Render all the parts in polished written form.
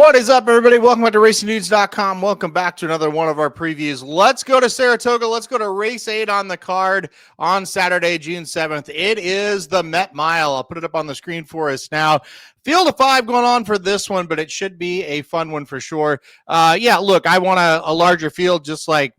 What is up, everybody? Welcome back to RacingDudes.com. Welcome back to another one of our previews. Let's go to Saratoga. Let's go to race 8 on the card on Saturday, June 7th. It is the Met Mile. I'll put it up on the screen for us now. Field of 5 going on for this one, but it should be a fun one for sure. Look, I want a larger field just like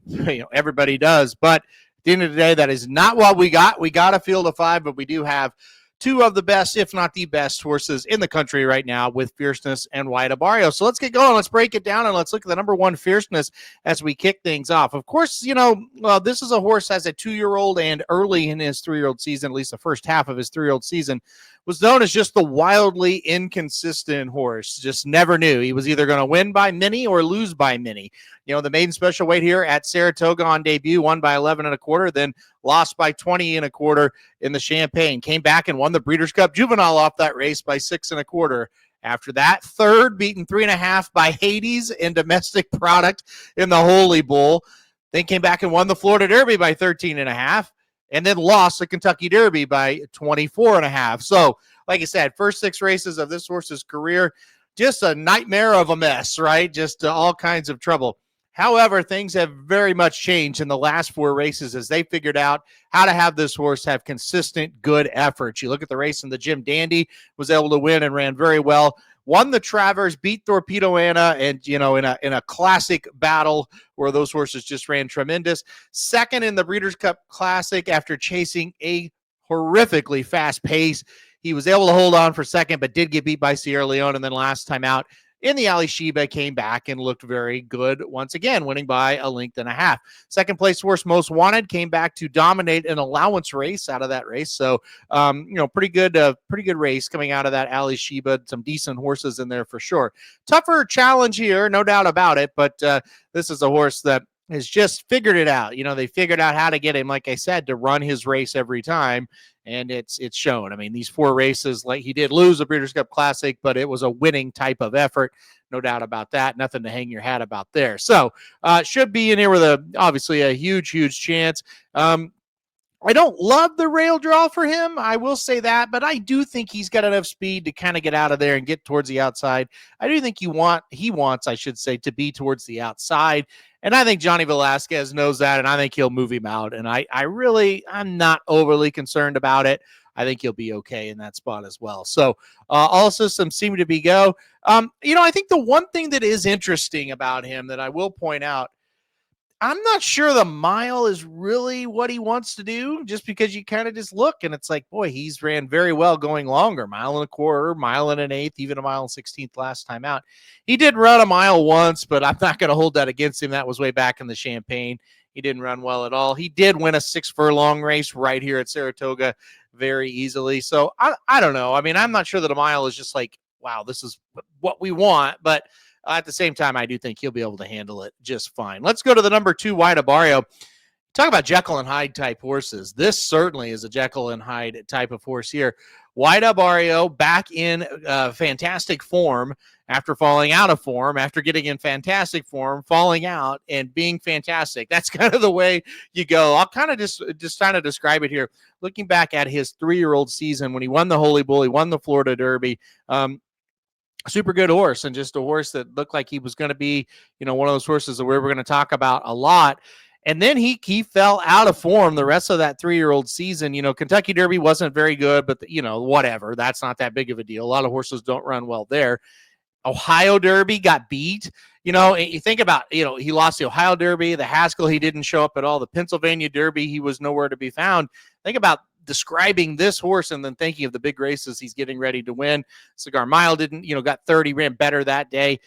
everybody does, but at the end of the day, that is not what we got. We got a field of 5, but we do have two of the best, if not the best, horses in the country right now with Fierceness and Bario. So let's get going. Let's break it down, and let's look at the number one, Fierceness, as we kick things off. Of course, this is a horse as a 2-year-old and early in his 3-year-old season, at least the first half of his 3-year-old season, was known as just the wildly inconsistent horse. Just never knew. He was either going to win by many or lose by many. The maiden special weight here at Saratoga on debut, won by 11 1/4, then lost by 20 1/4 in the Champagne. Came back and won the Breeders' Cup Juvenile off that race by 6 1/4. After that, third, beaten 3.5 by Hades in domestic product in the Holy Bull. Then came back and won the Florida Derby by 13.5. And then lost the Kentucky Derby by 24.5. So, like I said, first 6 races of this horse's career, just a nightmare of a mess, right? Just all kinds of trouble. However, things have very much changed in the last 4 races as they figured out how to have this horse have consistent, good efforts. You look at the race in the Jim Dandy, was able to win and ran very well. Won the Travers, beat Torpedo Anna, and in a classic battle where those horses just ran tremendous. Second in the Breeders' Cup Classic after chasing a horrifically fast pace. He was able to hold on for second, but did get beat by Sierra Leone, and then last time out in the Ali Sheba came back and looked very good once again, winning by 1.5 lengths. Second place horse, Most Wanted, came back to dominate an allowance race out of that race. So, pretty good race coming out of that Ali Sheba. Some decent horses in there for sure. Tougher challenge here, no doubt about it. But this is a horse that has just figured it out. They figured out how to get him, like I said, to run his race every time. And it's shown. I mean, these 4 races, like he did lose the Breeders' Cup Classic, but it was a winning type of effort. No doubt about that. Nothing to hang your hat about there. So should be in here with obviously a huge, huge chance. I don't love the rail draw for him. I will say that, but I do think he's got enough speed to kind of get out of there and get towards the outside. I do think he wants, I should say, to be towards the outside. And I think Johnny Velasquez knows that, and I think he'll move him out. And I'm not overly concerned about it. I think he'll be okay in that spot as well. So all systems seem to be go. I think the one thing that is interesting about him that I will point out, I'm not sure the mile is really what he wants to do, just because you kind of just look and it's like, boy, he's ran very well going longer, 1.25 miles, 1 1/8, even 1.16 miles last time out. He did run a mile once, but I'm not going to hold that against him. That was way back in the Champagne. He didn't run well at all. He did win a 6-furlong race right here at Saratoga very easily. So I don't know. I mean, I'm not sure that a mile is just like, wow, this is what we want, but at the same time, I do think he'll be able to handle it just fine. Let's go to the number 2, Bario. Talk about Jekyll and Hyde type horses. This certainly is a Jekyll and Hyde type of horse here. Bario back in fantastic form after falling out of form, after getting in fantastic form, falling out, and being fantastic. That's kind of the way you go. I'll kind of just trying to describe it here. Looking back at his 3-year-old season when he won the Holy Bull, he won the Florida Derby. Super good horse, and just a horse that looked like he was going to be, one of those horses that we're going to talk about a lot. And then he fell out of form the rest of that 3-year-old season. Kentucky Derby wasn't very good, but whatever. That's not that big of a deal. A lot of horses don't run well there. Ohio Derby got beat. You think about, he lost the Ohio Derby, the Haskell, he didn't show up at all. The Pennsylvania Derby, he was nowhere to be found. Think about describing this horse and then thinking of the big races he's getting ready to win. Cigar Mile got 30, ran better that day.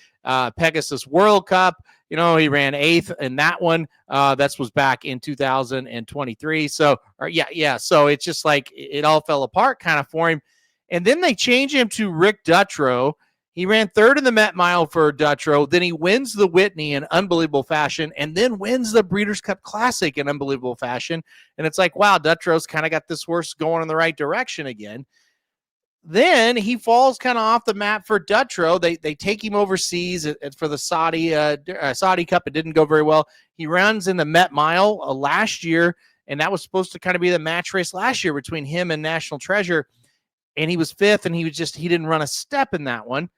Pegasus World Cup, he ran 8th in that one. That was back in 2023. So it's just like it all fell apart kind of for him. And then they change him to Rick Dutrow. He ran 3rd in the Met Mile for Dutrow. Then he wins the Whitney in unbelievable fashion and then wins the Breeders' Cup Classic in unbelievable fashion. And it's like, wow, Dutrow's kind of got this horse going in the right direction again. Then he falls kind of off the map for Dutrow. They take him overseas for the Saudi Cup. It didn't go very well. He runs in the Met Mile last year, and that was supposed to kind of be the match race last year between him and National Treasure. And he was 5th, and he didn't run a step in that one.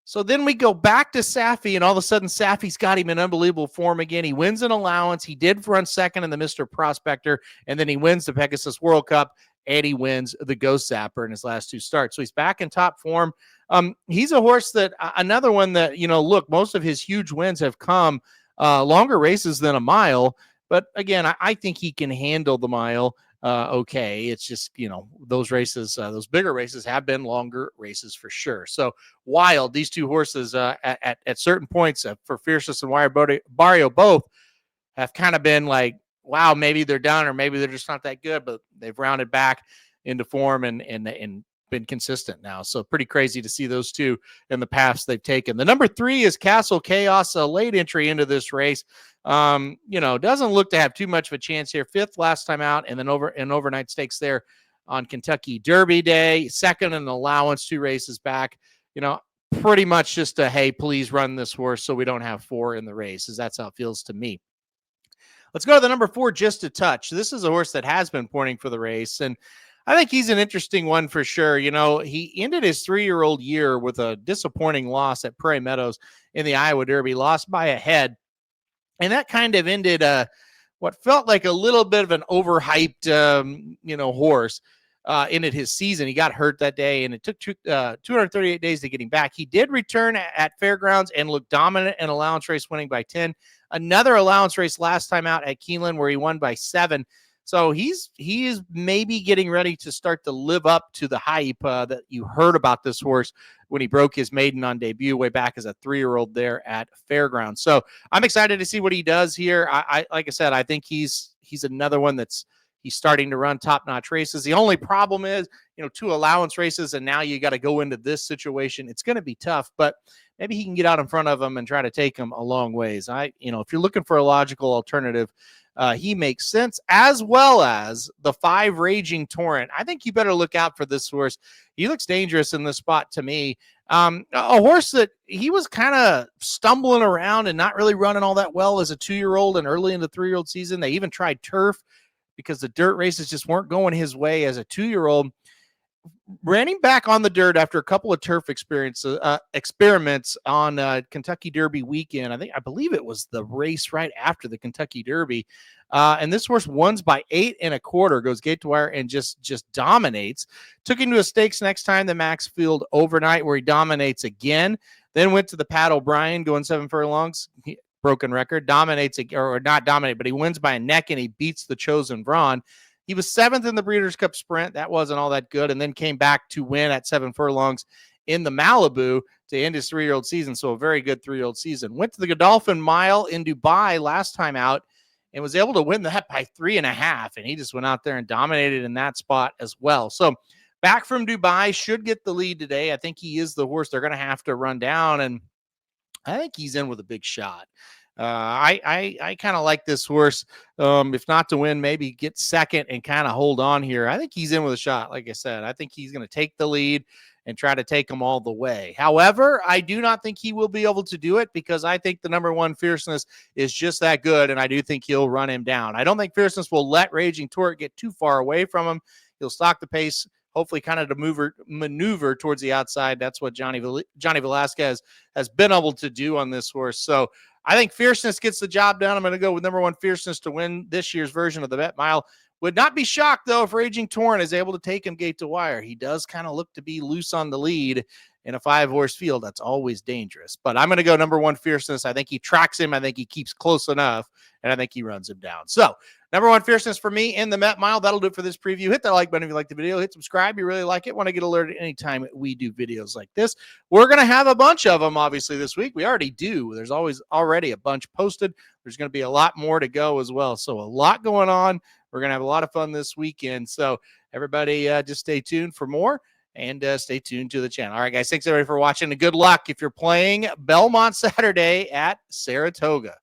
So then we go back to Safi, and all of a sudden Safi's got him in unbelievable form again. He wins an allowance. He did run second in the Mr. Prospector, and then he wins the Pegasus World Cup, and he wins the Ghost Zapper in his last 2 starts. So he's back in top form. He's a horse that another one that, look, most of his huge wins have come longer races than a mile. But again, I think he can handle the mile. Okay. It's just, those races, those bigger races have been longer races for sure. So wild, these two horses at certain points for Fierceness and Bario both have kind of been like, wow, maybe they're done or maybe they're just not that good, but they've rounded back into form and been consistent now. So pretty crazy to see those two in the paths they've taken. The number 3 is Castle Chaos, a late entry into this race. Doesn't look to have too much of a chance here. 5th last time out, and then overnight stakes there on Kentucky Derby Day. 2nd in allowance, 2 races back. Pretty much just a, hey, please run this horse so we don't have 4 in the race, as that's how it feels to me. Let's go to the number 4, Just a Touch. This is a horse that has been pointing for the race, and I think he's an interesting one for sure. He ended his 3-year-old year with a disappointing loss at Prairie Meadows in the Iowa Derby, lost by a head. And that kind of ended what felt like a little bit of an overhyped, horse. Ended his season. He got hurt that day, and it took 238 days to get him back. He did return at Fairgrounds and looked dominant in allowance race, winning by 10. Another allowance race last time out at Keeneland where he won by 7. So he is maybe getting ready to start to live up to the hype that you heard about this horse when he broke his maiden on debut way back as a 3-year-old there at Fairgrounds. So I'm excited to see what he does here. I like I said, I think he's another one he's starting to run top-notch races. The only problem is, 2 allowance races, and now you got to go into this situation. It's going to be tough, but maybe he can get out in front of him and try to take him a long ways. If you're looking for a logical alternative, he makes sense, as well as the 5 Raging Torrent. I think you better look out for this horse. He looks dangerous in this spot to me. A horse that he was kind of stumbling around and not really running all that well as a 2-year-old and early in the 3-year-old season. They even tried turf because the dirt races just weren't going his way as a 2-year-old. Ran him back on the dirt after a couple of turf experiments on Kentucky Derby weekend. I believe it was the race right after the Kentucky Derby. And this horse wins by 8 1/4, goes gate to wire and just dominates. Took him to a stakes next time, the Maxfield overnight, where he dominates again. Then went to the Pat O'Brien, going 7 furlongs. Broken record, dominates, or not dominate, but he wins by a neck and he beats the Chosen Brawn. He was 7th in the Breeders' Cup Sprint. That wasn't all that good. And then came back to win at 7 furlongs in the Malibu to end his 3-year-old season. So a very good 3-year-old season. Went to the Godolphin Mile in Dubai last time out and was able to win that by 3.5. And he just went out there and dominated in that spot as well. So back from Dubai, should get the lead today. I think he is the horse they're going to have to run down. And I think he's in with a big shot. I kind of like this horse. If not to win, maybe get second and kind of hold on here. I think he's in with a shot. Like I said, I think he's going to take the lead and try to take them all the way. However, I do not think he will be able to do it because I think the number 1 Fierceness is just that good, and I do think he'll run him down. I don't think Fierceness will let Raging Torrent get too far away from him. He'll stock the pace, hopefully kind of to maneuver towards the outside. That's what Johnny Velasquez has been able to do on this horse. So I think Fierceness gets the job done. I'm going to go with number 1 Fierceness to win this year's version of the Bet Mile. Would not be shocked, though, if Raging Torrent is able to take him gate to wire. He does kind of look to be loose on the lead in a 5-horse field. That's always dangerous. But I'm going to go number 1 Fierceness. I think he tracks him. I think he keeps close enough, and I think he runs him down. So number 1 Fierceness for me in the Met Mile. That'll do it for this preview. Hit that like button if you like the video. Hit subscribe. You really like it. Want to get alerted anytime we do videos like this. We're going to have a bunch of them, obviously, this week. We already do. There's already a bunch posted. There's going to be a lot more to go as well. So a lot going on. We're going to have a lot of fun this weekend. So everybody just stay tuned for more and stay tuned to the channel. All right, guys. Thanks, everybody, for watching. And good luck if you're playing Belmont Saturday at Saratoga.